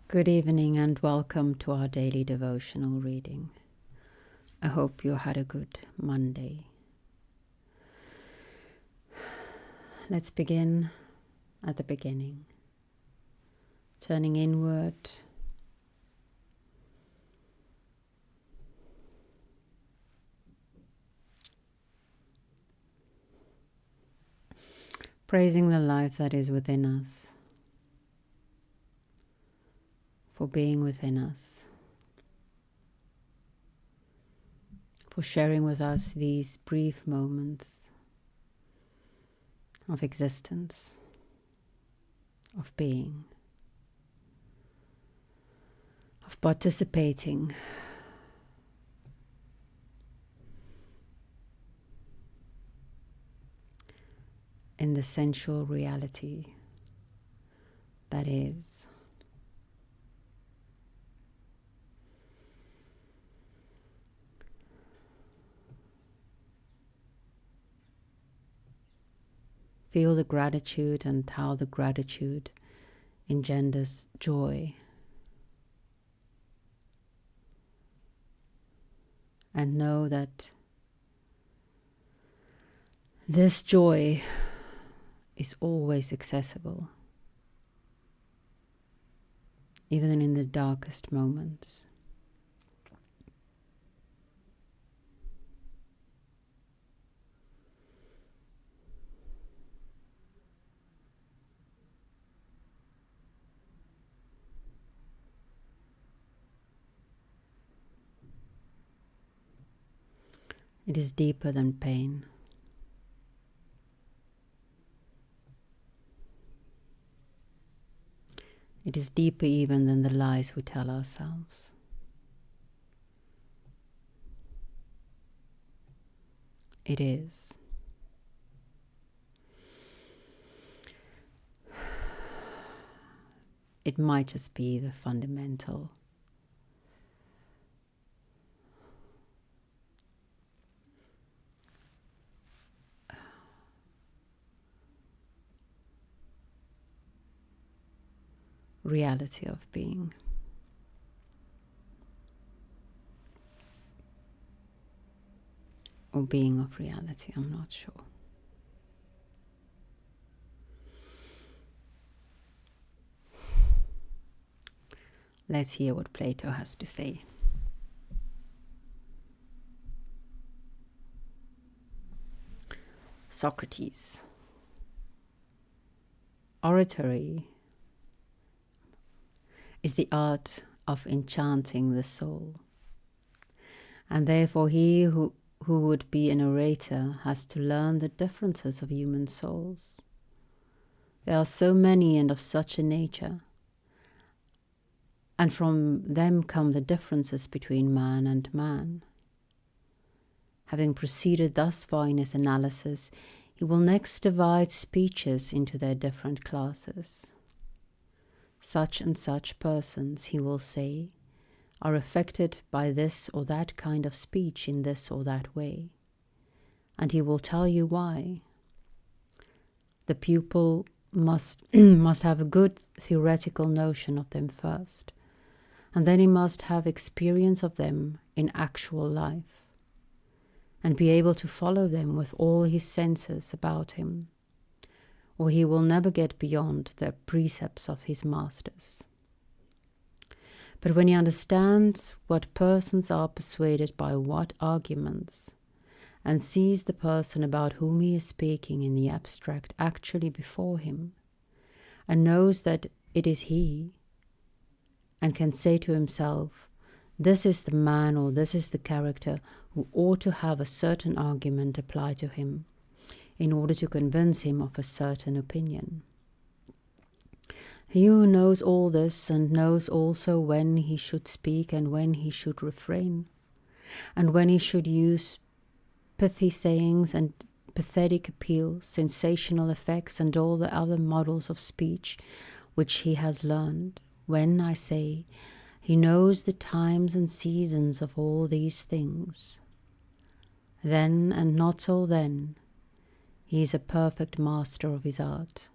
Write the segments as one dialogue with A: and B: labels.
A: Good evening and welcome to our daily devotional reading. I hope you had a good Monday. Let's begin at the beginning, turning inward, praising the life that is within us, for being within us, for sharing with us these brief moments of existence, of being, of participating in the sensual reality that is. Feel the gratitude and how the gratitude engenders joy. And know that this joy is always accessible, even in the darkest moments. It is deeper than pain. It is deeper even than the lies we tell ourselves. It is. It might just be the fundamental reality of being. Or being of reality, I'm not sure. Let's hear what Plato has to say. Socrates. Oratory is the art of enchanting the soul, and therefore he who would be an orator has to learn the differences of human souls. There are so many and of such a nature, and from them come the differences between man and man. Having proceeded thus far in his analysis, he will next divide speeches into their different classes. Such and such persons, he will say, are affected by this or that kind of speech in this or that way, and he will tell you why. The pupil must have a good theoretical notion of them first, and then he must have experience of them in actual life, and be able to follow them with all his senses about him, or he will never get beyond the precepts of his masters. But when he understands what persons are persuaded by what arguments, and sees the person about whom he is speaking in the abstract actually before him, and knows that it is he, and can say to himself, this is the man or this is the character who ought to have a certain argument applied to him in order to convince him of a certain opinion. He who knows all this and knows also when he should speak and when he should refrain, and when he should use pithy sayings and pathetic appeals, sensational effects, and all the other models of speech which he has learned, when, I say, he knows the times and seasons of all these things, then, and not till then, he is a perfect master of his art.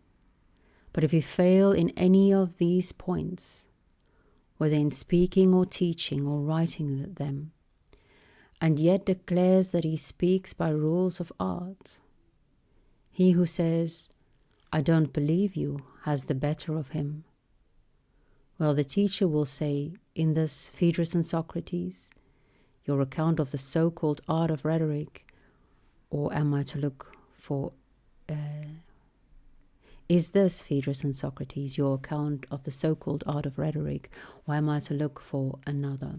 A: But if he fail in any of these points, whether in speaking or teaching or writing them, and yet declares that he speaks by rules of art. He who says, "I don't believe you," has the better of him. Well, the teacher will say, in this, Phaedrus and Socrates, your account of the so-called art of rhetoric, or am I to look for... is this, Phaedrus and Socrates, your account of the so-called art of rhetoric, or am I to look for another?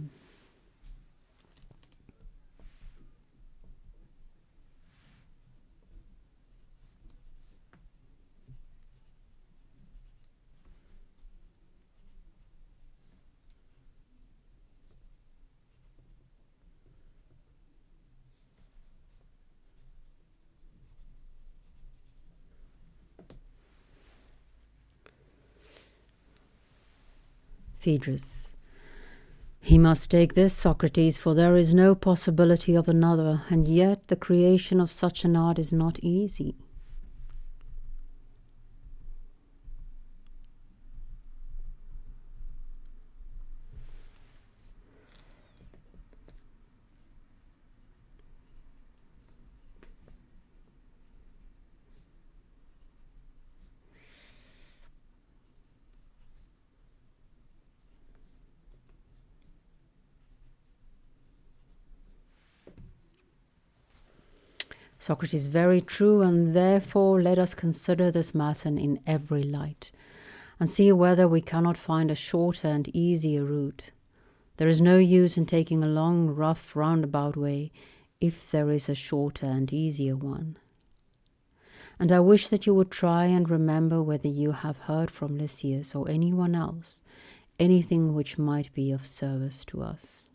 A: Phaedrus. He must take this, Socrates, for there is no possibility of another, and yet the creation of such an art is not easy. Socrates, very true, and therefore let us consider this matter in every light, and see whether we cannot find a shorter and easier route. There is no use in taking a long, rough, roundabout way, if there is a shorter and easier one. And I wish that you would try and remember whether you have heard from Lysias or anyone else anything which might be of service to us.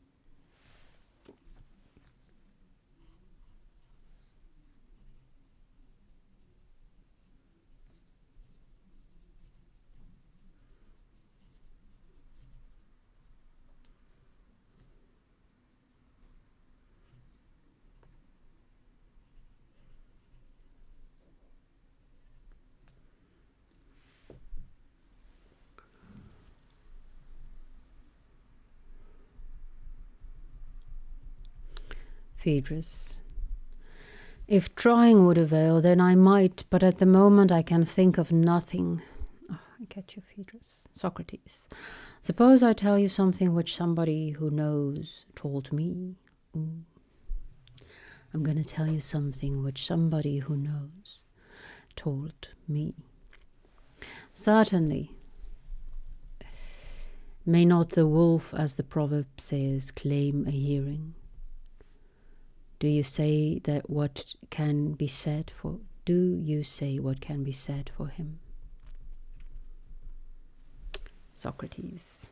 A: Phaedrus. If trying would avail, then I might, but at the moment I can think of nothing. Oh, I get you, Phaedrus. Socrates. Suppose I tell you something which somebody who knows told me. I'm going to tell you something which somebody who knows told me. Certainly. May not the wolf, as the proverb says, claim a hearing? Do you say what can be said for him? Socrates.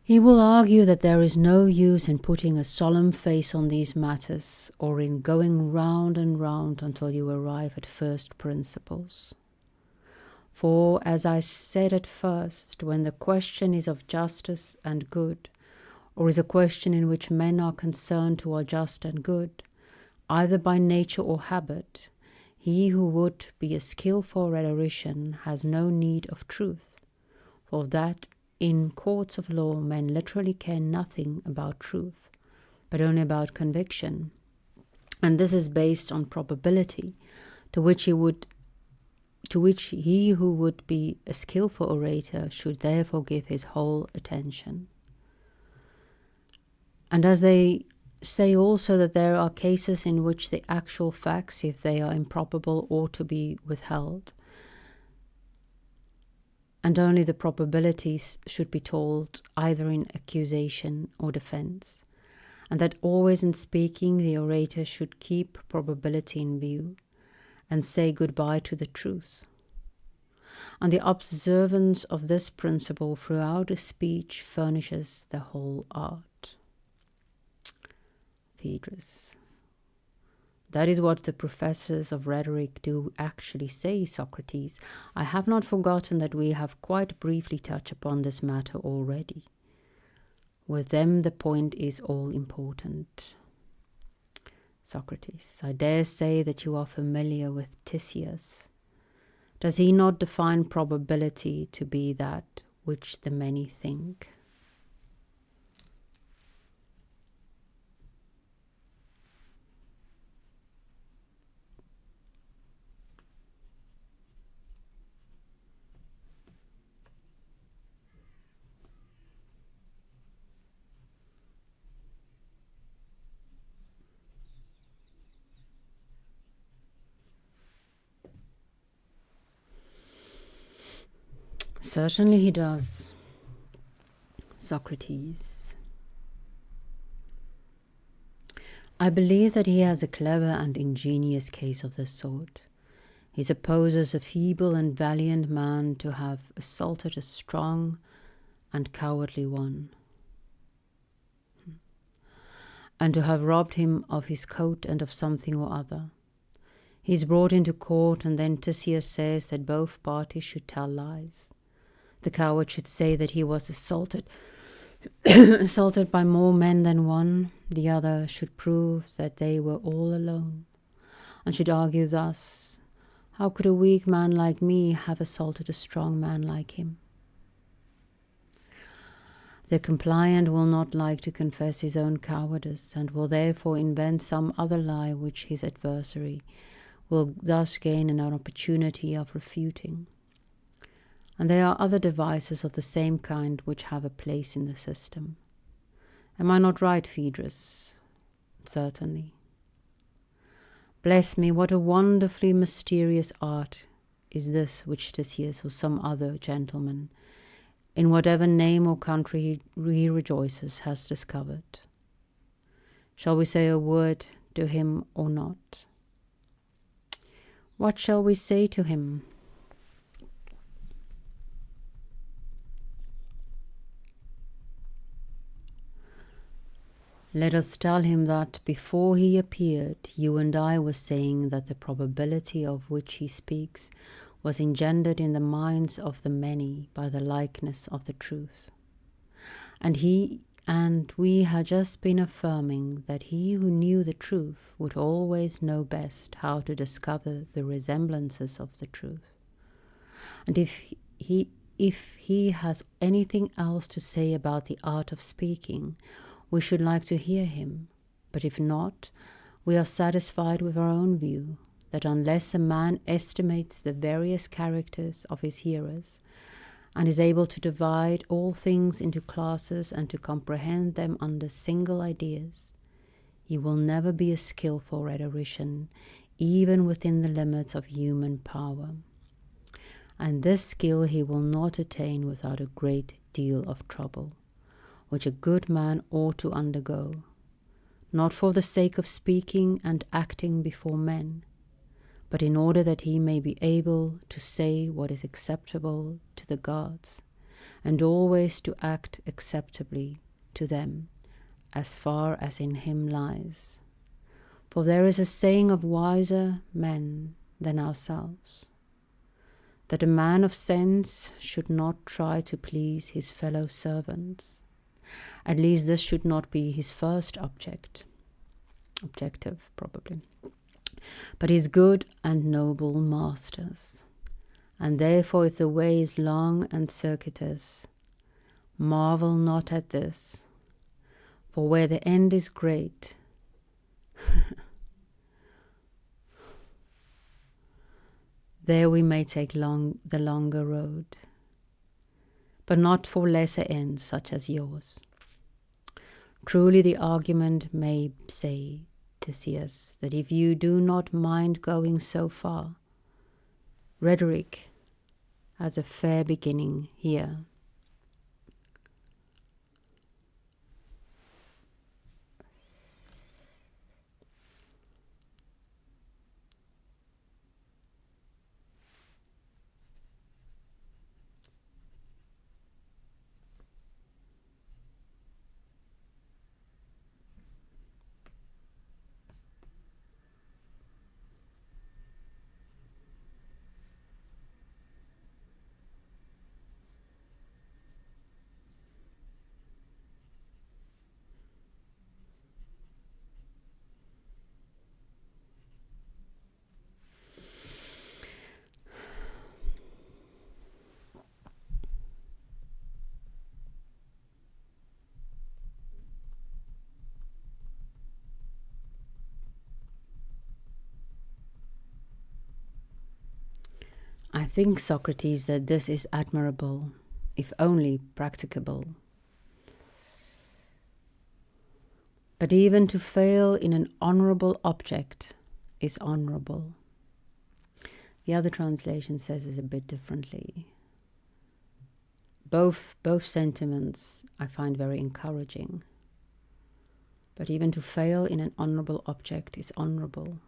A: He will argue that there is no use in putting a solemn face on these matters, or in going round and round until you arrive at first principles. For, as I said at first, when the question is of justice and good, or is a question in which men are concerned who are just and good, either by nature or habit, he who would be a skillful rhetorician has no need of truth, for that in courts of law men literally care nothing about truth, but only about conviction, and this is based on probability, to which he who would be a skillful orator should therefore give his whole attention. And as they say also that there are cases in which the actual facts, if they are improbable, ought to be withheld, and only the probabilities should be told either in accusation or defense, and that always in speaking the orator should keep probability in view and say goodbye to the truth. And the observance of this principle throughout a speech furnishes the whole art. Phaedrus. That is what the professors of rhetoric do actually say, Socrates. I have not forgotten that we have quite briefly touched upon this matter already. With them the point is all important. Socrates. I dare say that you are familiar with Lysias. Does he not define probability to be that which the many think. Certainly he does, Socrates. I believe that he has a clever and ingenious case of this sort. He supposes a feeble and valiant man to have assaulted a strong and cowardly one, and to have robbed him of his coat and of something or other. He is brought into court, and then Tisias says that both parties should tell lies. The coward should say that he was assaulted by more men than one. The other should prove that they were all alone, and should argue thus: how could a weak man like me have assaulted a strong man like him? The compliant will not like to confess his own cowardice, and will therefore invent some other lie which his adversary will thus gain an opportunity of refuting. And there are other devices of the same kind which have a place in the system. Am I not right, Phaedrus? Certainly. Bless me, what a wonderfully mysterious art is this which Tisias or some other gentleman, in whatever name or country he rejoices, has discovered. Shall we say a word to him or not? What shall we say to him? Let us tell him that before he appeared, you and I were saying that the probability of which he speaks was engendered in the minds of the many by the likeness of the truth. And we had just been affirming that he who knew the truth would always know best how to discover the resemblances of the truth. And if he has anything else to say about the art of speaking, we should like to hear him. But if not, we are satisfied with our own view, that unless a man estimates the various characters of his hearers, and is able to divide all things into classes and to comprehend them under single ideas, he will never be a skillful rhetorician, even within the limits of human power. And this skill he will not attain without a great deal of trouble, which a good man ought to undergo, not for the sake of speaking and acting before men, but in order that he may be able to say what is acceptable to the gods, and always to act acceptably to them, as far as in him lies. For there is a saying of wiser men than ourselves, that a man of sense should not try to please his fellow servants. At least this should not be his first objective, probably, but his good and noble masters. And therefore, if the way is long and circuitous, marvel not at this, for where the end is great, there we may take the longer road, but not for lesser ends such as yours. Truly the argument may say, Tisias, that if you do not mind going so far, rhetoric has a fair beginning here. I think, Socrates, that this is admirable, if only practicable. But even to fail in an honorable object is honorable. The other translation says it a bit differently. Both sentiments I find very encouraging. But even to fail in an honorable object is honorable.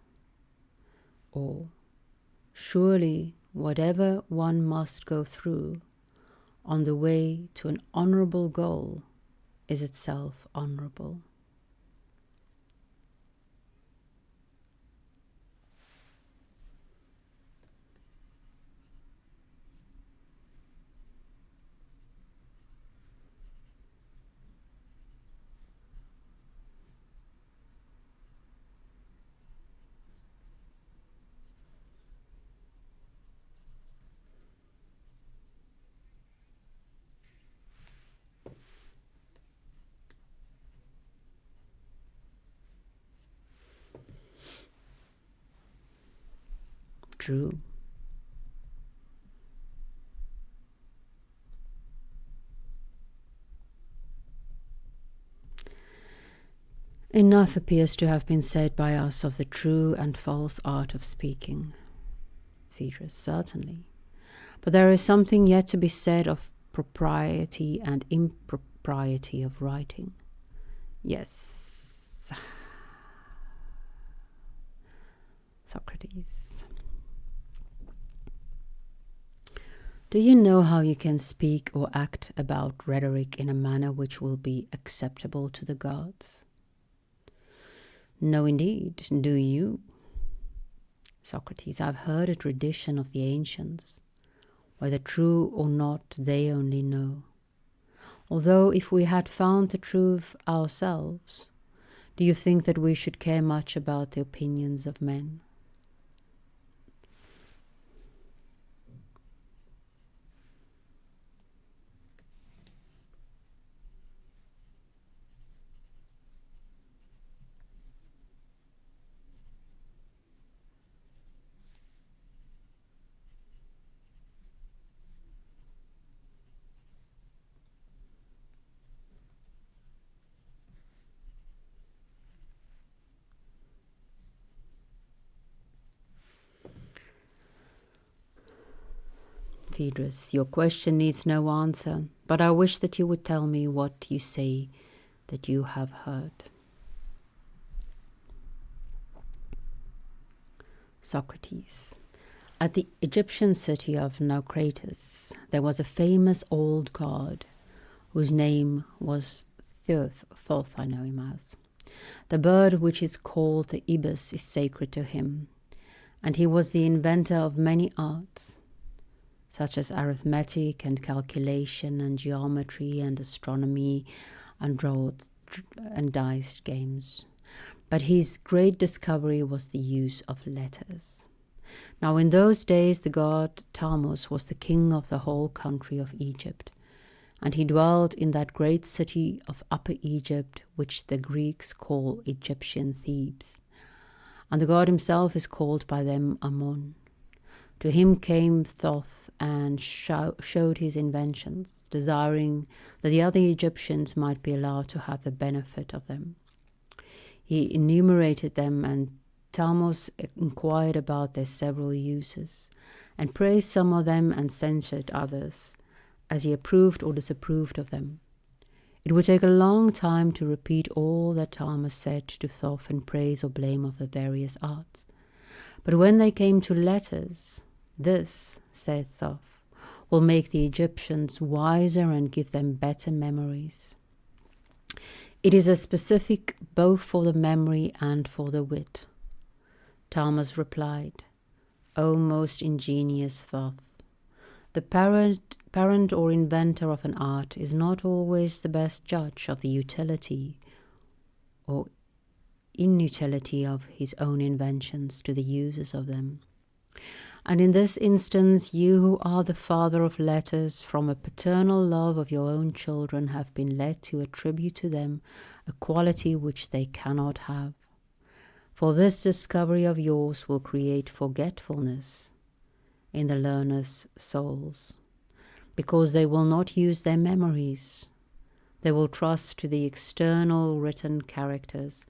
A: Or, surely whatever one must go through on the way to an honorable goal is itself honorable. True. Enough appears to have been said by us of the true and false art of speaking. Phaedrus, certainly. But there is something yet to be said of propriety and impropriety of writing. Yes. Socrates. Do you know how you can speak or act about rhetoric in a manner which will be acceptable to the gods? No, indeed. Do you? Socrates, I've heard a tradition of the ancients. Whether true or not, they only know. Although if we had found the truth ourselves, do you think that we should care much about the opinions of men? Phaedrus, your question needs no answer, but I wish that you would tell me what you say that you have heard. Socrates, at the Egyptian city of Naucratis, there was a famous old god whose name was Thoth, I know him as. The bird which is called the ibis is sacred to him, and he was the inventor of many arts, such as arithmetic and calculation and geometry and astronomy and dice games. But his great discovery was the use of letters. Now in those days the god Tammuz was the king of the whole country of Egypt, and he dwelt in that great city of Upper Egypt, which the Greeks call Egyptian Thebes. And the god himself is called by them Ammon. To him came Thoth and showed his inventions, desiring that the other Egyptians might be allowed to have the benefit of them. He enumerated them, and Tammuz inquired about their several uses, and praised some of them and censured others, as he approved or disapproved of them. It would take a long time to repeat all that Tammuz said to Thoth in praise or blame of the various arts. But when they came to letters, this, said Thoth, will make the Egyptians wiser and give them better memories. It is a specific both for the memory and for the wit. Tammuz replied, O most ingenious Thoth, the parent or inventor of an art is not always the best judge of the utility or inutility of his own inventions to the users of them. And in this instance, you who are the father of letters, from a paternal love of your own children, have been led to attribute to them a quality which they cannot have. For this discovery of yours will create forgetfulness, in the learners' souls, because they will not use their memories. They will trust to the external written characters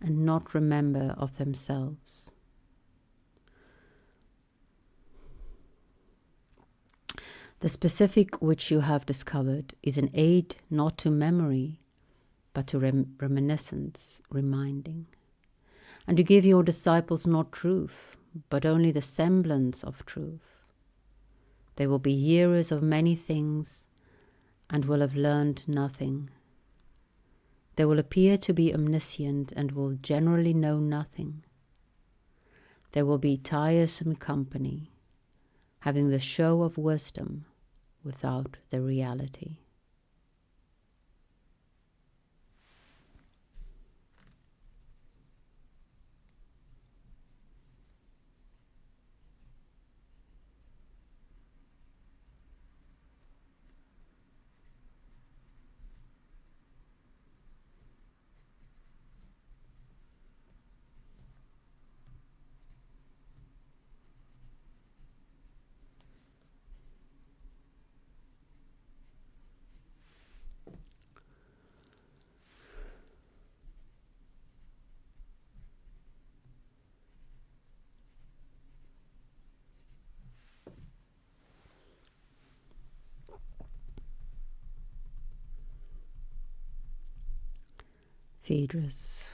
A: and not remember of themselves. The specific which you have discovered is an aid not to memory, but to reminiscence, reminding, and to give your disciples not truth, but only the semblance of truth. They will be hearers of many things and will have learned nothing. They will appear to be omniscient and will generally know nothing. They will be tiresome company, having the show of wisdom without the reality. Phaedrus.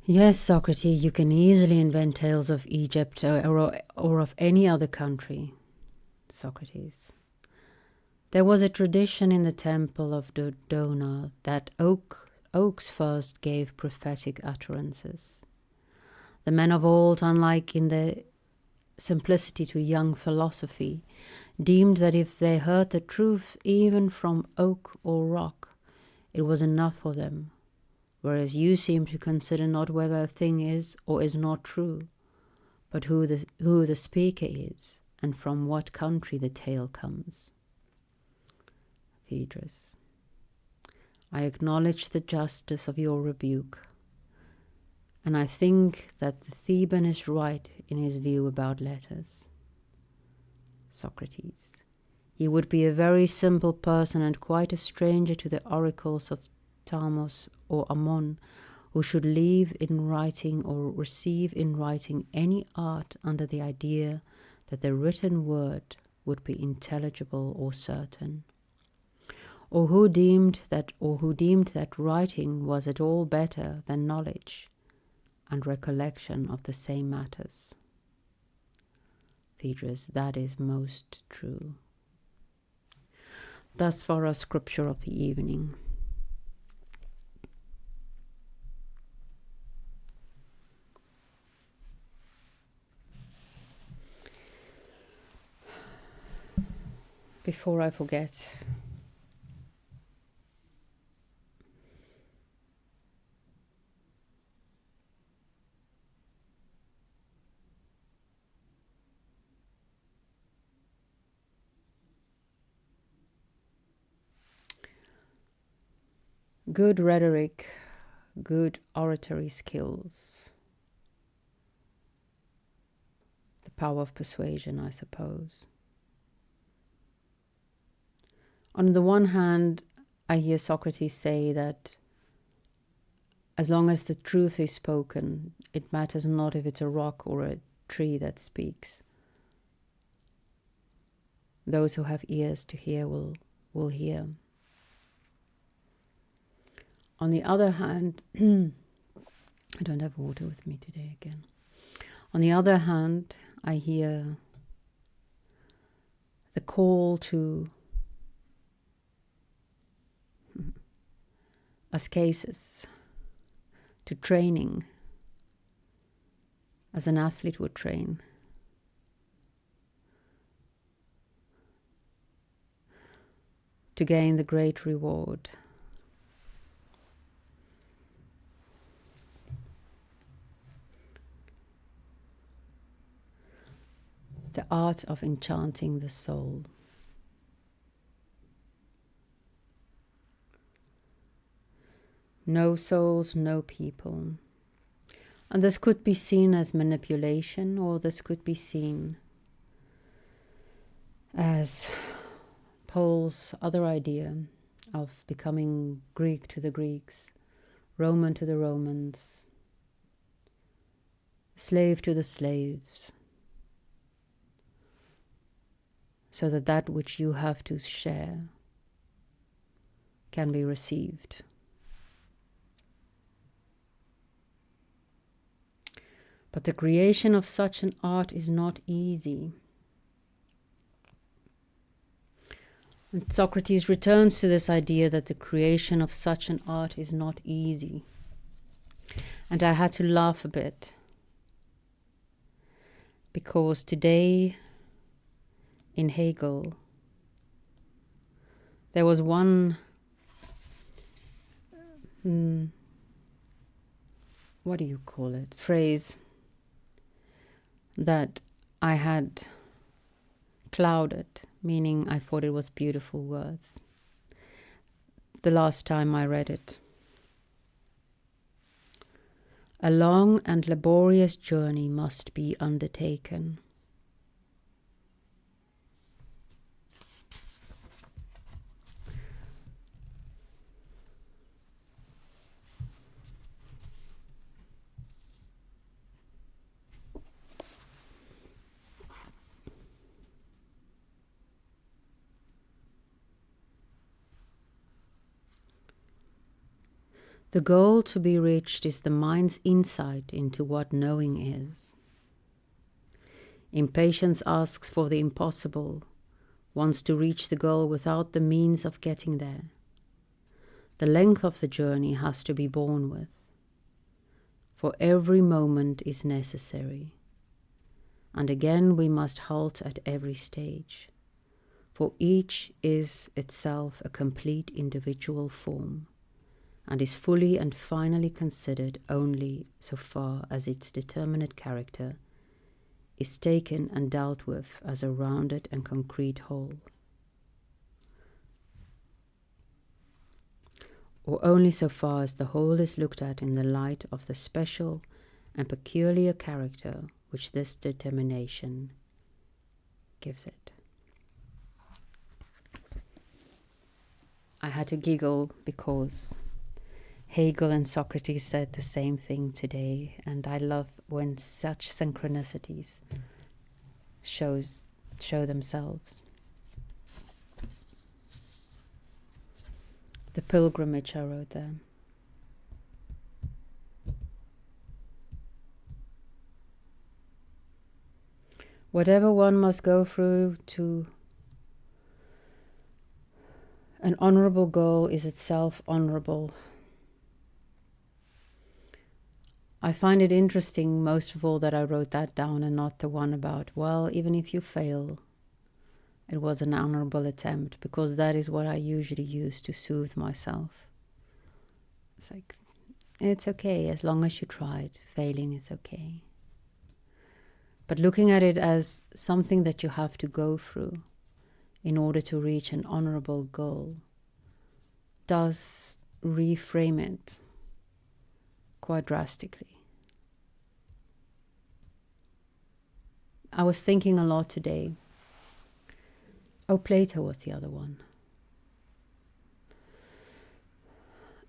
A: Yes, Socrates, you can easily invent tales of Egypt or of any other country. Socrates. There was a tradition in the temple of Dodona that oaks first gave prophetic utterances. The men of old, unlike in their simplicity to young philosophy, deemed that if they heard the truth even from oak or rock, it was enough for them, whereas you seem to consider not whether a thing is or is not true, but who the speaker is and from what country the tale comes. Phaedrus. I acknowledge the justice of your rebuke, and I think that the Theban is right in his view about letters. Socrates. He would be a very simple person and quite a stranger to the oracles of Thamos or Ammon, who should leave in writing or receive in writing any art under the idea that the written word would be intelligible or certain, or who deemed that writing was at all better than knowledge and recollection of the same matters. Phaedrus, that is most true. Thus far our scripture of the evening. Before I forget, good rhetoric, good oratory skills, the power of persuasion, I suppose. On the one hand, I hear Socrates say that as long as the truth is spoken, it matters not if it's a rock or a tree that speaks. Those who have ears to hear will hear. On the other hand, I don't have water with me today again. On the other hand, I hear the call to ascesis, to training, as an athlete would train. To gain the great reward. The art of enchanting the soul. No souls, no people. And this could be seen as manipulation, or this could be seen as Paul's other idea of becoming Greek to the Greeks, Roman to the Romans, slave to the slaves, so that that which you have to share can be received. But the creation of such an art is not easy. And Socrates returns to this idea that the creation of such an art is not easy. And I had to laugh a bit, because today in Hegel there was one what do you call it, phrase that I had clouded, meaning I thought it was beautiful words the last time I read it. A long and laborious journey must be undertaken. The goal to be reached is the mind's insight into what knowing is. Impatience asks for the impossible, wants to reach the goal without the means of getting there. The length of the journey has to be borne with, for every moment is necessary. And again we must halt at every stage, for each is itself a complete individual form, and is fully and finally considered only so far as its determinate character is taken and dealt with as a rounded and concrete whole, or only so far as the whole is looked at in the light of the special and peculiar character which this determination gives it. I had to giggle because Hegel and Socrates said the same thing today, and I love when such synchronicities show themselves. The pilgrimage I wrote there. Whatever one must go through to an honorable goal is itself honorable. I find it interesting, most of all, that I wrote that down and not the one about, well, even if you fail, it was an honorable attempt, because that is what I usually use to soothe myself. It's like, it's okay, as long as you tried. Failing is okay. But looking at it as something that you have to go through in order to reach an honorable goal does reframe it quite drastically. I was thinking a lot today. Oh, Plato was the other one.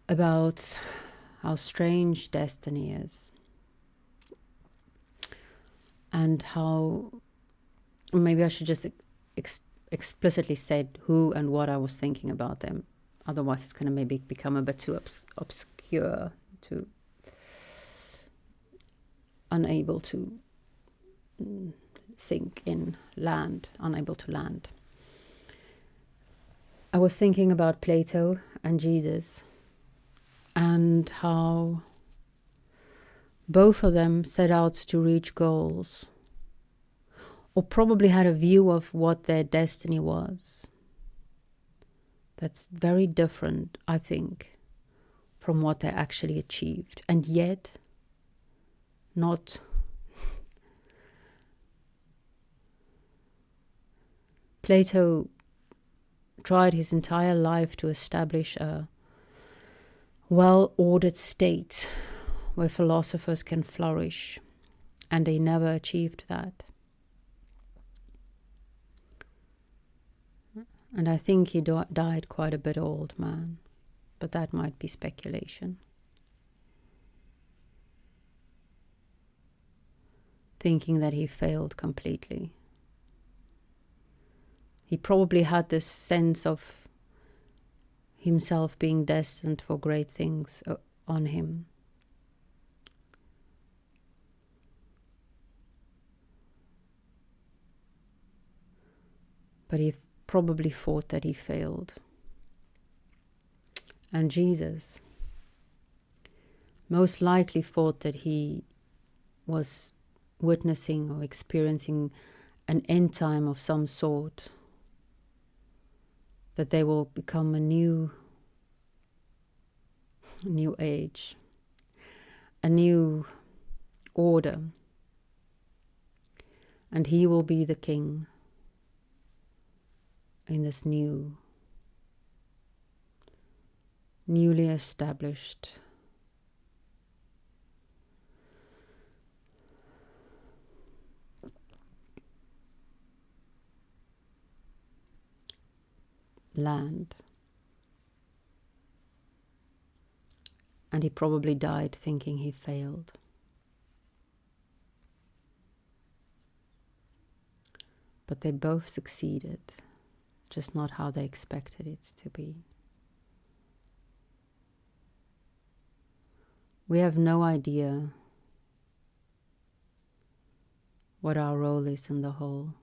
A: About how strange destiny is. And how, maybe I should just explicitly say who and what I was thinking about them. Otherwise it's going to maybe become a bit too obscure, too unable to sink in land, unable to land. I was thinking about Plato and Jesus, and how both of them set out to reach goals, or probably had a view of what their destiny was. That's very different, I think, from what they actually achieved, and yet not Plato tried his entire life to establish a well-ordered state where philosophers can flourish, and they never achieved that. And I think he died quite a bit old man, but that might be speculation. Thinking that he failed completely. He probably had this sense of himself being destined for great things on him. But he probably thought that he failed. And Jesus most likely thought that he was witnessing or experiencing an end time of some sort, that they will become a new age, a new order, and he will be the king in this newly established land. And he probably died thinking he failed. But they both succeeded, just not how they expected it to be. We have no idea what our role is in the whole.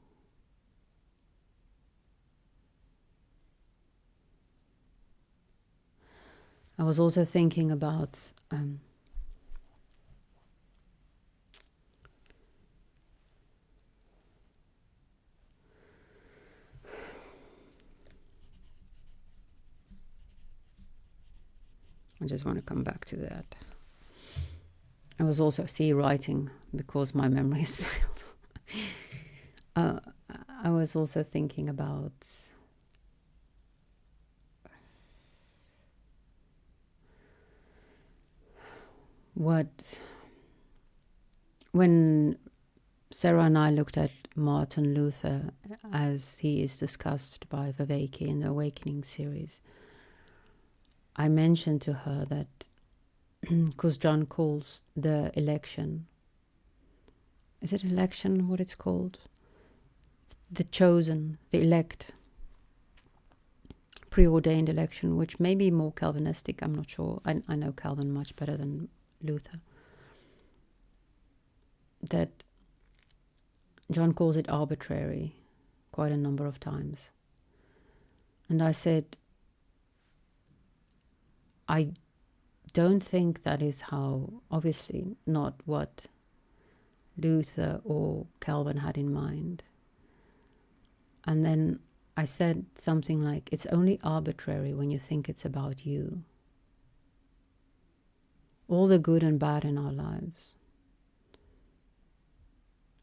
A: I was also thinking about I just want to come back to that. I was also writing because my memory has failed. I was also thinking about when Sarah and I looked at Martin Luther as he is discussed by Viveki in the Awakening series, I mentioned to her that because John calls the election, is it election what it's called? The chosen, the elect, preordained election, which may be more Calvinistic, I'm not sure. I know Calvin much better than Luther. That John calls it arbitrary quite a number of times. And I said, I don't think that is how, obviously not what Luther or Calvin had in mind. And then I said something like, it's only arbitrary when you think it's about you. All the good and bad in our lives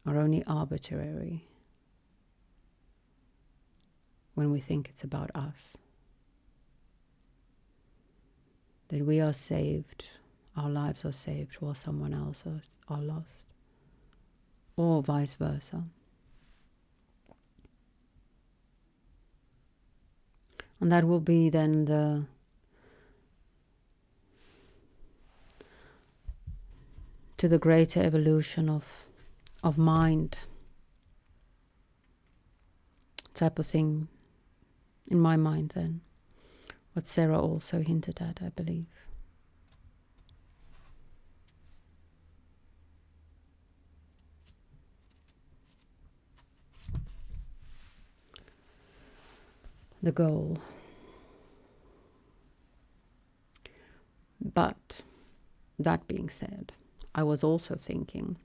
A: are only arbitrary when we think it's about us. That we are saved, our lives are saved while someone else are lost. Or vice versa. And that will be then to the greater evolution of mind type of thing in my mind then. What Sarah also hinted at, I believe. The goal. But that being said, I was also thinking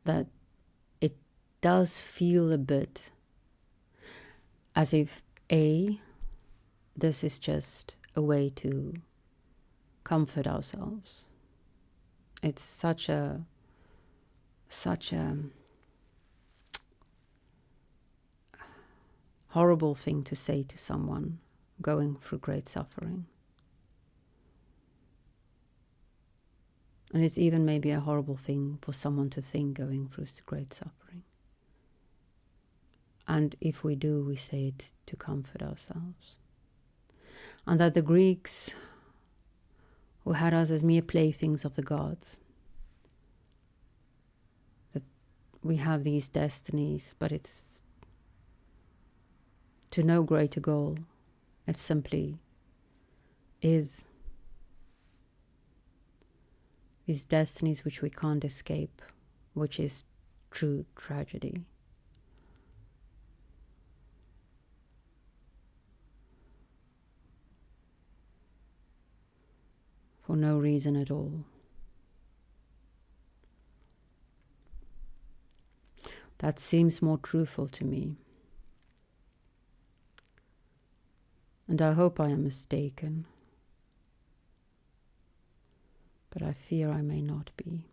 A: that it does feel a bit as if this is just a way to comfort ourselves. It's such a horrible thing to say to someone going through great suffering. And it's even maybe a horrible thing for someone to think, going through great suffering. And if we do, we say it to comfort ourselves. And that the Greeks, who had us as mere playthings of the gods, that we have these destinies, but it's to no greater goal. It simply is these destinies which we can't escape, which is true tragedy. For no reason at all. That seems more truthful to me. And I hope I am mistaken. But I fear I may not be.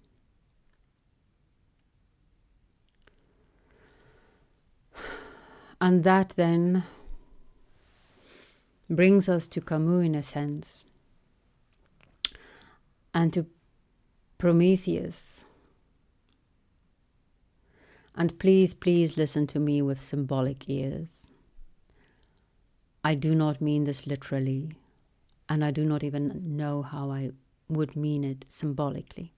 A: And that then brings us to Camus in a sense, and to Prometheus. And please, please listen to me with symbolic ears. I do not mean this literally, and I do not even know how I would mean it symbolically.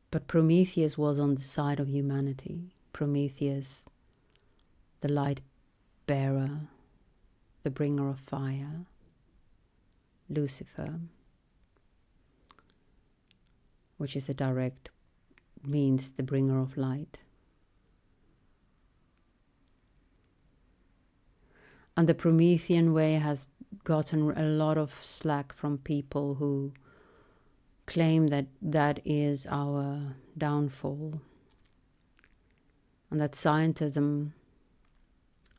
A: But Prometheus was on the side of humanity. Prometheus, the light bearer, the bringer of fire. Lucifer, which is a direct means the bringer of light. And the Promethean way has gotten a lot of slack from people who claim that that is our downfall, and that scientism,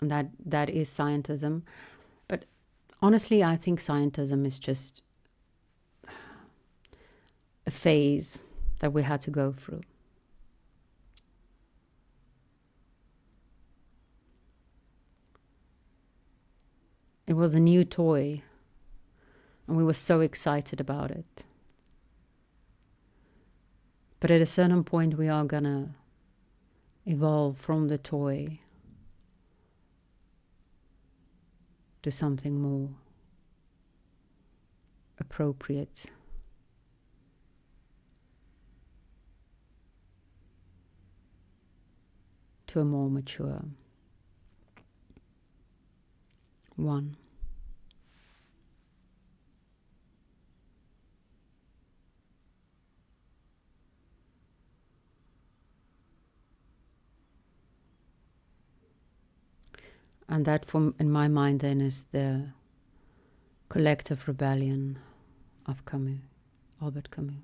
A: and that is scientism. But honestly, I think scientism is just a phase that we had to go through. It was a new toy, and we were so excited about it. But at a certain point, we are gonna evolve from the toy to something more appropriate. To a more mature one. And that, in my mind, then is the collective rebellion of Camus, Albert Camus.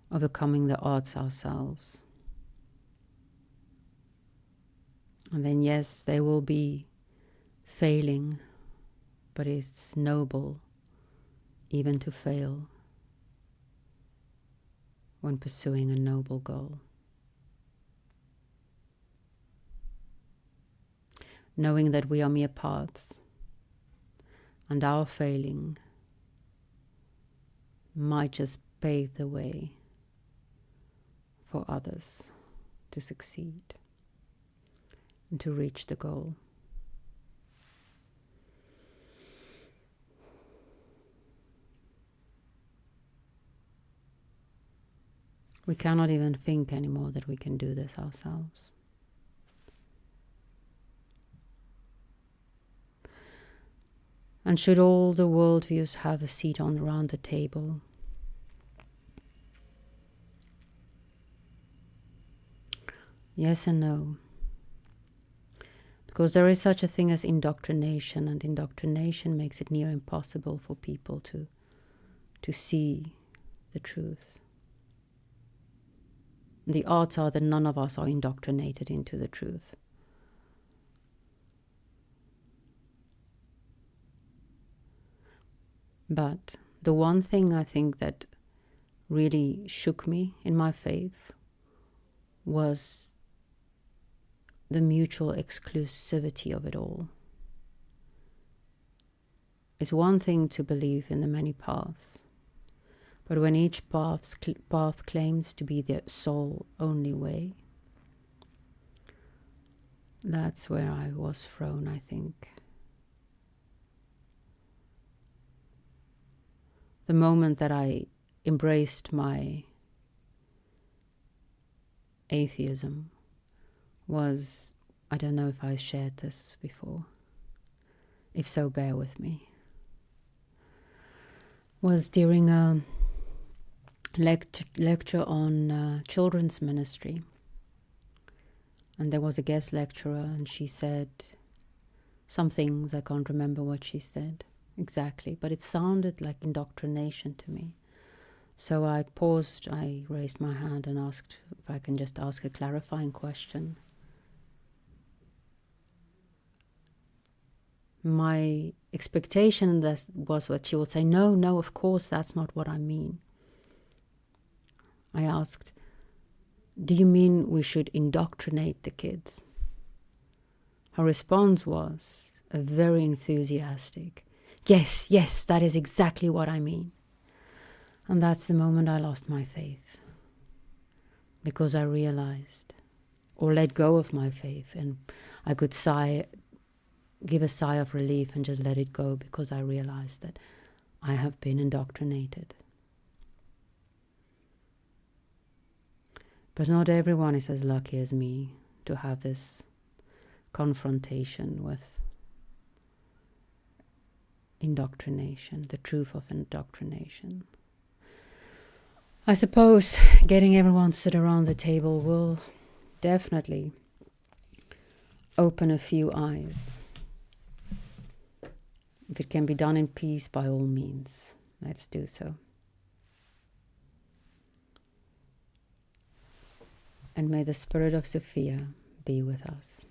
A: Overcoming the odds ourselves. And then, yes, they will be failing, but it's noble even to fail when pursuing a noble goal. Knowing that we are mere parts, and our failing might just pave the way for others to succeed and to reach the goal. We cannot even think anymore that we can do this ourselves. And should all the worldviews have a seat around the table, yes and no. Because there is such a thing as indoctrination, and indoctrination makes it near impossible for people to see the truth. The odds are that none of us are indoctrinated into the truth. But the one thing I think that really shook me in my faith was the mutual exclusivity of it all. It's one thing to believe in the many paths, but when each path claims to be the sole only way, that's where I was thrown, I think. The moment that I embraced my atheism was, I don't know if I shared this before. If so, bear with me. Was during a lecture on children's ministry. And there was a guest lecturer, and she said some things. I can't remember what she said exactly, but it sounded like indoctrination to me. So I paused, I raised my hand and asked if I can just ask a clarifying question. My expectation was that she would say, no, of course, that's not what I mean. I asked, do you mean we should indoctrinate the kids? Her response was a very enthusiastic, yes, that is exactly what I mean. And that's the moment I lost my faith. Because I realized, or let go of my faith, and I could give a sigh of relief and just let it go, because I realized that I have been indoctrinated. But not everyone is as lucky as me to have this confrontation with indoctrination, the truth of indoctrination. I suppose getting everyone to sit around the table will definitely open a few eyes. If it can be done in peace, by all means, let's do so. And may the spirit of Sophia be with us.